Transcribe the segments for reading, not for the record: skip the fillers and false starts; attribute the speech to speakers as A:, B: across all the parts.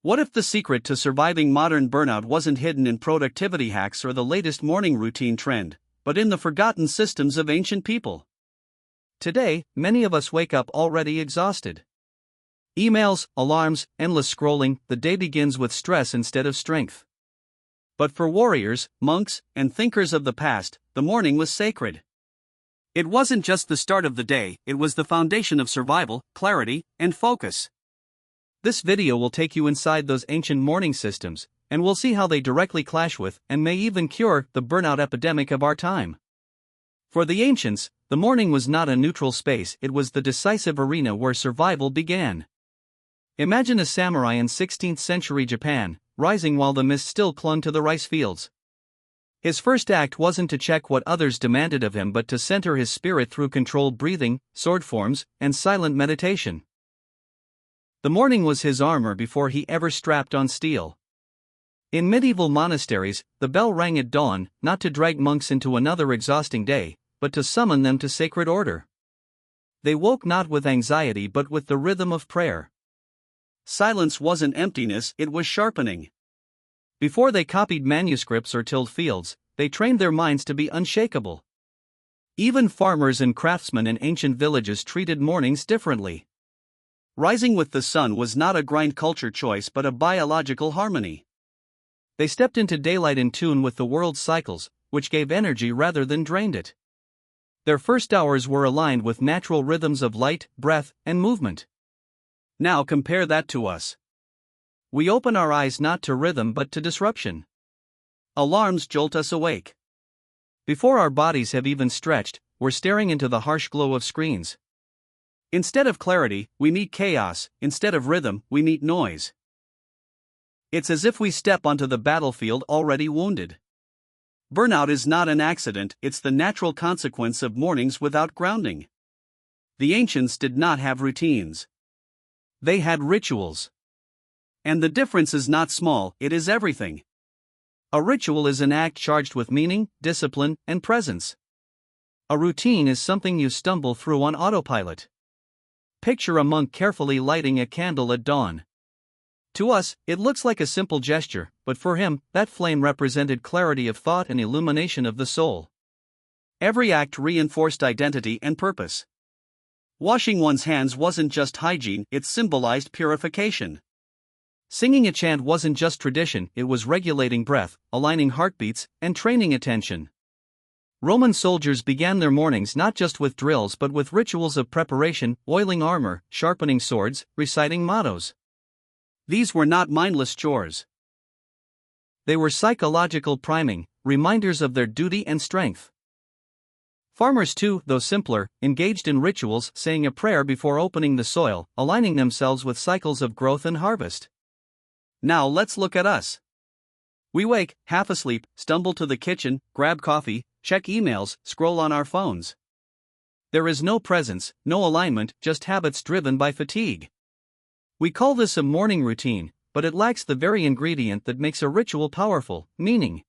A: What if the secret to surviving modern burnout wasn't hidden in productivity hacks or the latest morning routine trend, but in the forgotten systems of ancient people? Today, many of us wake up already exhausted. Emails, alarms, endless scrolling, the day begins with stress instead of strength. But for warriors, monks, and thinkers of the past, the morning was sacred. It wasn't just the start of the day, it was the foundation of survival, clarity, and focus. This video will take you inside those ancient morning systems, and we'll see how they directly clash with, and may even cure, the burnout epidemic of our time. For the ancients, the morning was not a neutral space, it was the decisive arena where survival began. Imagine a samurai in 16th century Japan, rising while the mist still clung to the rice fields. His first act wasn't to check what others demanded of him but to center his spirit through controlled breathing, sword forms, and silent meditation. The morning was his armor before he ever strapped on steel. In medieval monasteries, the bell rang at dawn, not to drag monks into another exhausting day, but to summon them to sacred order. They woke not with anxiety but with the rhythm of prayer. Silence wasn't emptiness, it was sharpening. Before they copied manuscripts or tilled fields, they trained their minds to be unshakable. Even farmers and craftsmen in ancient villages treated mornings differently. Rising with the sun was not a grind culture choice but a biological harmony. They stepped into daylight in tune with the world's cycles, which gave energy rather than drained it. Their first hours were aligned with natural rhythms of light, breath, and movement. Now compare that to us. We open our eyes not to rhythm but to disruption. Alarms jolt us awake. Before our bodies have even stretched, we're staring into the harsh glow of screens. Instead of clarity, we meet chaos, instead of rhythm, we meet noise. It's as if we step onto the battlefield already wounded. Burnout is not an accident, it's the natural consequence of mornings without grounding. The ancients did not have routines. They had rituals. And the difference is not small, it is everything. A ritual is an act charged with meaning, discipline, and presence. A routine is something you stumble through on autopilot. Picture a monk carefully lighting a candle at dawn. To us, it looks like a simple gesture, but for him, that flame represented clarity of thought and illumination of the soul. Every act reinforced identity and purpose. Washing one's hands wasn't just hygiene, it symbolized purification. Singing a chant wasn't just tradition, it was regulating breath, aligning heartbeats, and training attention. Roman soldiers began their mornings not just with drills but with rituals of preparation, oiling armor, sharpening swords, reciting mottos. These were not mindless chores. They were psychological priming, reminders of their duty and strength. Farmers too, though simpler, engaged in rituals, saying a prayer before opening the soil, aligning themselves with cycles of growth and harvest. Now let's look at us. We wake, half asleep, stumble to the kitchen, grab coffee, check emails, scroll on our phones. There is no presence, no alignment, just habits driven by fatigue. We call this a morning routine, but it lacks the very ingredient that makes a ritual powerful: meaning.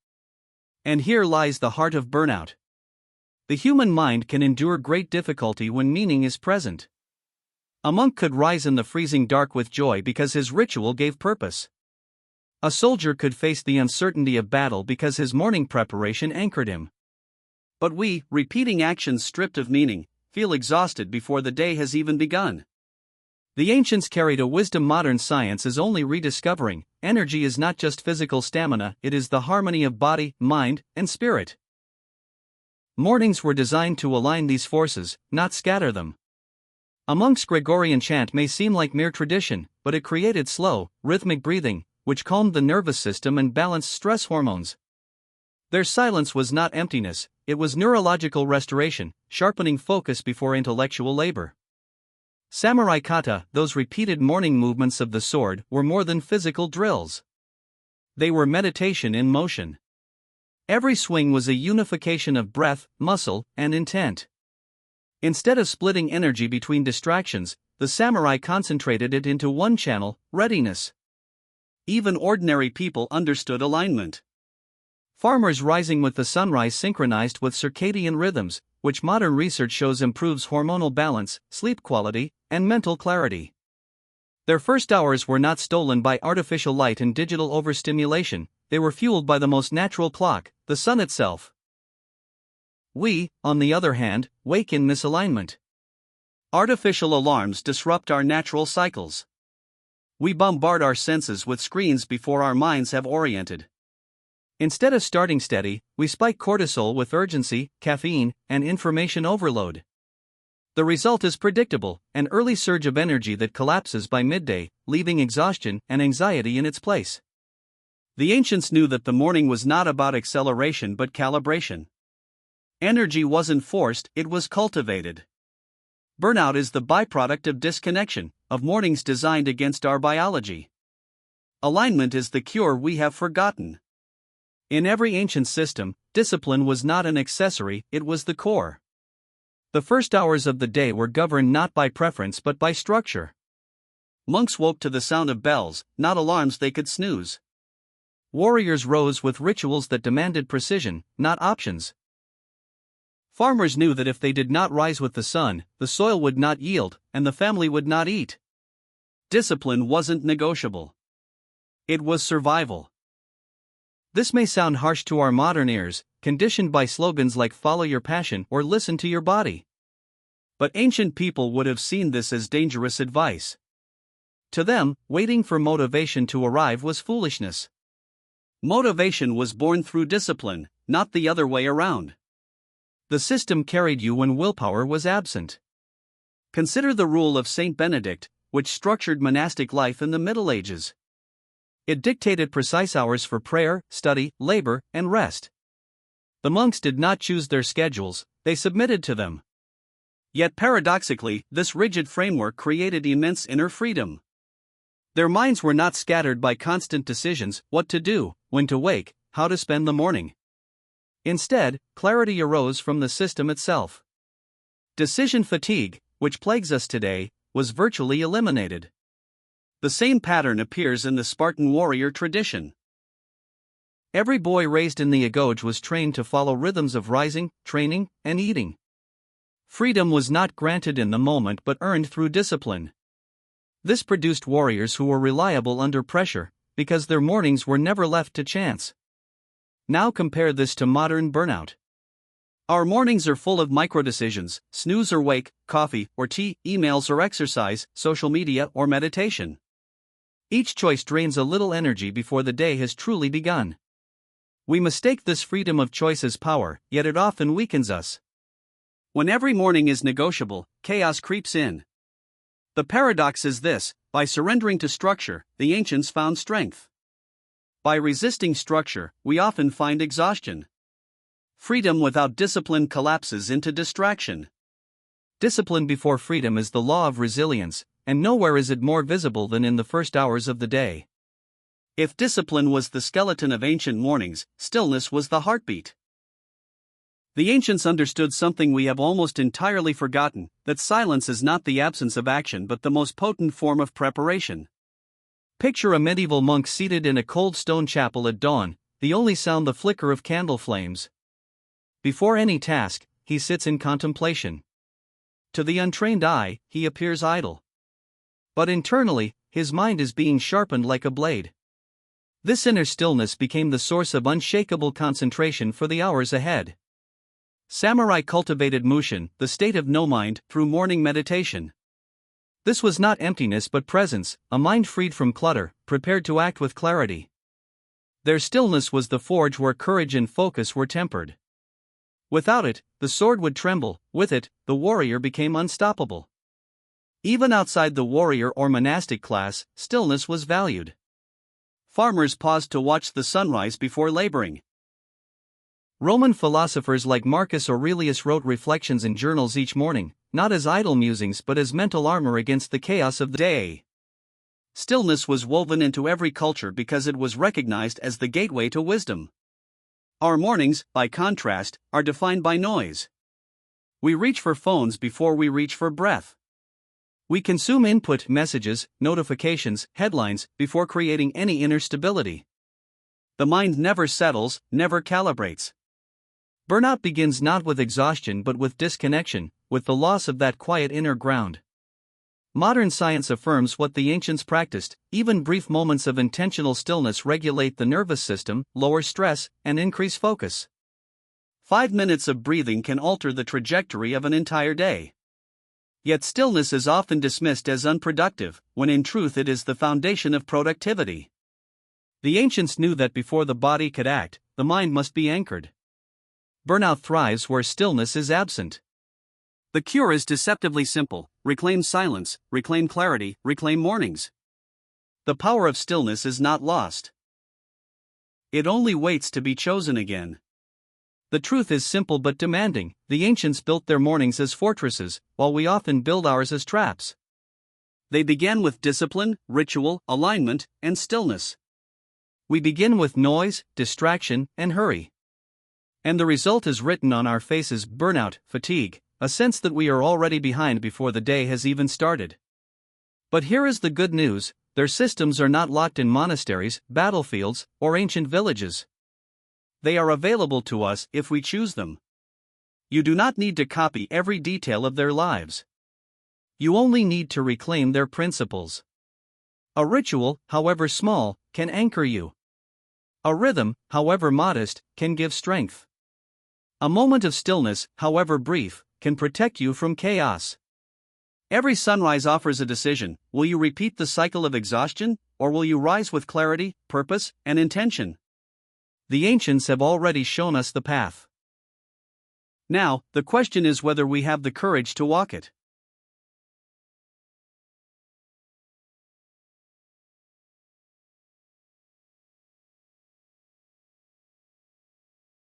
A: And here lies the heart of burnout. The human mind can endure great difficulty when meaning is present. A monk could rise in the freezing dark with joy because his ritual gave purpose. A soldier could face the uncertainty of battle because his morning preparation anchored him. But we, repeating actions stripped of meaning, feel exhausted before the day has even begun. The ancients carried a wisdom modern science is only rediscovering: energy is not just physical stamina, it is the harmony of body, mind, and spirit. Mornings were designed to align these forces, not scatter them. A monk's Gregorian chant may seem like mere tradition, but it created slow, rhythmic breathing, which calmed the nervous system and balanced stress hormones. Their silence was not emptiness, it was neurological restoration, sharpening focus before intellectual labor. Samurai kata, those repeated morning movements of the sword, were more than physical drills. They were meditation in motion. Every swing was a unification of breath, muscle, and intent. Instead of splitting energy between distractions, the samurai concentrated it into one channel: readiness. Even ordinary people understood alignment. Farmers rising with the sunrise synchronized with circadian rhythms, which modern research shows improves hormonal balance, sleep quality, and mental clarity. Their first hours were not stolen by artificial light and digital overstimulation, they were fueled by the most natural clock, the sun itself. We, on the other hand, wake in misalignment. Artificial alarms disrupt our natural cycles. We bombard our senses with screens before our minds have oriented. Instead of starting steady, we spike cortisol with urgency, caffeine, and information overload. The result is predictable, an early surge of energy that collapses by midday, leaving exhaustion and anxiety in its place. The ancients knew that the morning was not about acceleration but calibration. Energy wasn't forced, it was cultivated. Burnout is the byproduct of disconnection, of mornings designed against our biology. Alignment is the cure we have forgotten. In every ancient system, discipline was not an accessory, it was the core. The first hours of the day were governed not by preference but by structure. Monks woke to the sound of bells, not alarms they could snooze. Warriors rose with rituals that demanded precision, not options. Farmers knew that if they did not rise with the sun, the soil would not yield, and the family would not eat. Discipline wasn't negotiable. It was survival. This may sound harsh to our modern ears, conditioned by slogans like "follow your passion" or "listen to your body." But ancient people would have seen this as dangerous advice. To them, waiting for motivation to arrive was foolishness. Motivation was born through discipline, not the other way around. The system carried you when willpower was absent. Consider the rule of Saint Benedict, which structured monastic life in the Middle Ages. It dictated precise hours for prayer, study, labor, and rest. The monks did not choose their schedules, they submitted to them. Yet paradoxically, this rigid framework created immense inner freedom. Their minds were not scattered by constant decisions: what to do, when to wake, how to spend the morning. Instead, clarity arose from the system itself. Decision fatigue, which plagues us today, was virtually eliminated. The same pattern appears in the Spartan warrior tradition. Every boy raised in the Agoge was trained to follow rhythms of rising, training, and eating. Freedom was not granted in the moment but earned through discipline. This produced warriors who were reliable under pressure, because their mornings were never left to chance. Now compare this to modern burnout. Our mornings are full of microdecisions: snooze or wake, coffee or tea, emails or exercise, social media or meditation. Each choice drains a little energy before the day has truly begun. We mistake this freedom of choice as power, yet it often weakens us. When every morning is negotiable, chaos creeps in. The paradox is this: by surrendering to structure, the ancients found strength. By resisting structure, we often find exhaustion. Freedom without discipline collapses into distraction. Discipline before freedom is the law of resilience, and nowhere is it more visible than in the first hours of the day. If discipline was the skeleton of ancient mornings, stillness was the heartbeat. The ancients understood something we have almost entirely forgotten: that silence is not the absence of action but the most potent form of preparation. Picture a medieval monk seated in a cold stone chapel at dawn, the only sound the flicker of candle flames. Before any task, he sits in contemplation. To the untrained eye, he appears idle. But internally, his mind is being sharpened like a blade. This inner stillness became the source of unshakable concentration for the hours ahead. Samurai cultivated mushin, the state of no mind, through morning meditation. This was not emptiness but presence, a mind freed from clutter, prepared to act with clarity. Their stillness was the forge where courage and focus were tempered. Without it, the sword would tremble; with it, the warrior became unstoppable. Even outside the warrior or monastic class, stillness was valued. Farmers paused to watch the sunrise before laboring. Roman philosophers like Marcus Aurelius wrote reflections in journals each morning, not as idle musings but as mental armor against the chaos of the day. Stillness was woven into every culture because it was recognized as the gateway to wisdom. Our mornings, by contrast, are defined by noise. We reach for phones before we reach for breath. We consume input, messages, notifications, headlines, before creating any inner stability. The mind never settles, never calibrates. Burnout begins not with exhaustion but with disconnection, with the loss of that quiet inner ground. Modern science affirms what the ancients practiced: even brief moments of intentional stillness regulate the nervous system, lower stress, and increase focus. 5 minutes of breathing can alter the trajectory of an entire day. Yet stillness is often dismissed as unproductive, when in truth it is the foundation of productivity. The ancients knew that before the body could act, the mind must be anchored. Burnout thrives where stillness is absent. The cure is deceptively simple: reclaim silence, reclaim clarity, reclaim mornings. The power of stillness is not lost. It only waits to be chosen again. The truth is simple but demanding: the ancients built their mornings as fortresses, while we often build ours as traps. They began with discipline, ritual, alignment, and stillness. We begin with noise, distraction, and hurry. And the result is written on our faces: burnout, fatigue, a sense that we are already behind before the day has even started. But here is the good news: their systems are not locked in monasteries, battlefields, or ancient villages. They are available to us if we choose them. You do not need to copy every detail of their lives. You only need to reclaim their principles. A ritual, however small, can anchor you. A rhythm, however modest, can give strength. A moment of stillness, however brief, can protect you from chaos. Every sunrise offers a decision: will you repeat the cycle of exhaustion, or will you rise with clarity, purpose, and intention? The ancients have already shown us the path. Now, the question is whether we have the courage to walk it.